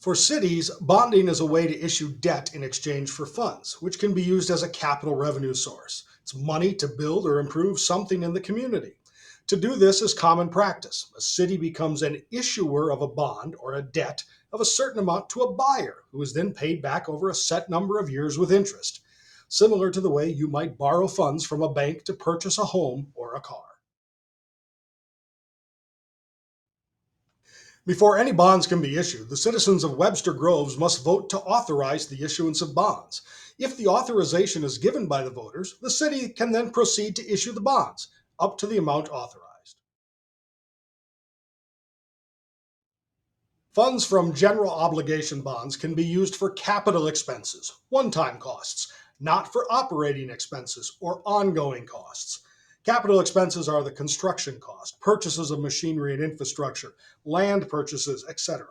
For cities, bonding is a way to issue debt in exchange for funds, which can be used as a capital revenue source. It's money to build or improve something in the community. To do this is common practice. A city becomes an issuer of a bond or a debt of a certain amount to a buyer, who is then paid back over a set number of years with interest, similar to the way you might borrow funds from a bank to purchase a home or a car. Before any bonds can be issued, the citizens of Webster Groves must vote to authorize the issuance of bonds. If the authorization is given by the voters, the city can then proceed to issue the bonds, up to the amount authorized. Funds from general obligation bonds can be used for capital expenses, one-time costs, not for operating expenses or ongoing costs. Capital expenses are the construction cost, purchases of machinery and infrastructure, land purchases, etc.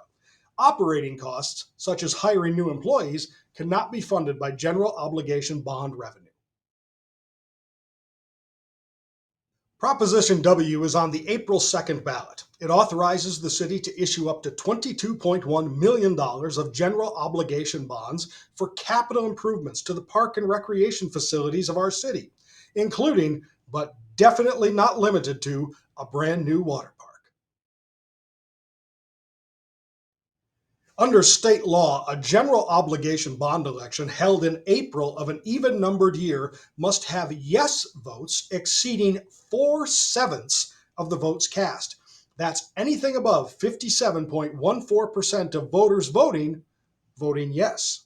Operating costs, such as hiring new employees, cannot be funded by general obligation bond revenue. Proposition W is on the April 2nd ballot. It authorizes the city to issue up to $22.1 million of general obligation bonds for capital improvements to the park and recreation facilities of our city, including, but definitely not limited to, a brand new water park. Under state law, a general obligation bond election held in April of an even numbered year must have yes votes exceeding 4/7 of the votes cast. That's anything above 57.14% of voters voting yes.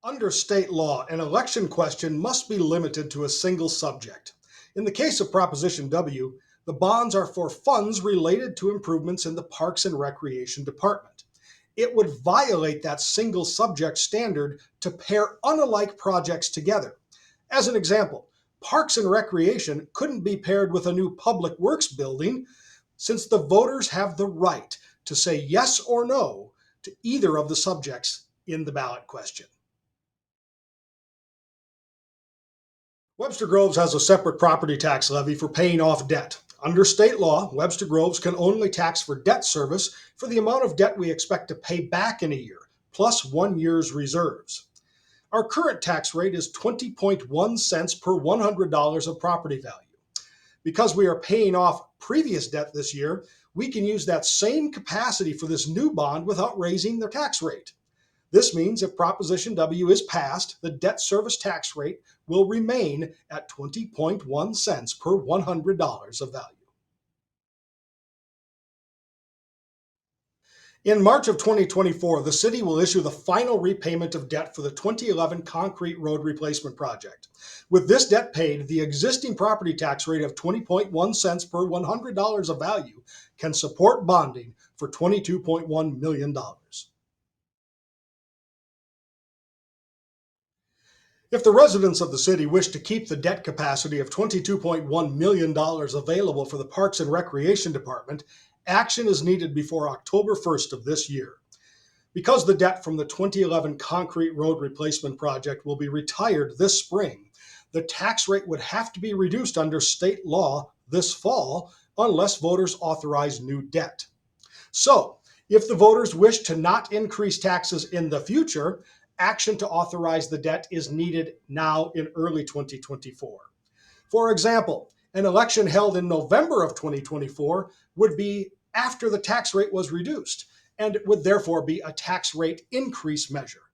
Under state law, an election question must be limited to a single subject. In the case of Proposition W, the bonds are for funds related to improvements in the Parks and Recreation Department. It would violate that single subject standard to pair unalike projects together. As an example, Parks and Recreation couldn't be paired with a new public works building, since the voters have the right to say yes or no to either of the subjects in the ballot question. Webster Groves has a separate property tax levy for paying off debt. Under state law, Webster Groves can only tax for debt service for the amount of debt we expect to pay back in a year, plus 1 year's reserves. Our current tax rate is 20.1 cents per $100 of property value. Because we are paying off previous debt this year, we can use that same capacity for this new bond without raising the tax rate. This means if Proposition W is passed, the debt service tax rate will remain at 20.1 cents per $100 of value. In March of 2024, the city will issue the final repayment of debt for the 2011 concrete road replacement project. With this debt paid, the existing property tax rate of 20.1 cents per $100 of value can support bonding for $22.1 million. If the residents of the city wish to keep the debt capacity of $22.1 million available for the Parks and Recreation Department, action is needed before October 1st of this year. Because the debt from the 2011 concrete road replacement project will be retired this spring, the tax rate would have to be reduced under state law this fall unless voters authorize new debt. So, if the voters wish to not increase taxes in the future, action to authorize the debt is needed now in early 2024. For example, an election held in November of 2024 would be after the tax rate was reduced, and it would therefore be a tax rate increase measure.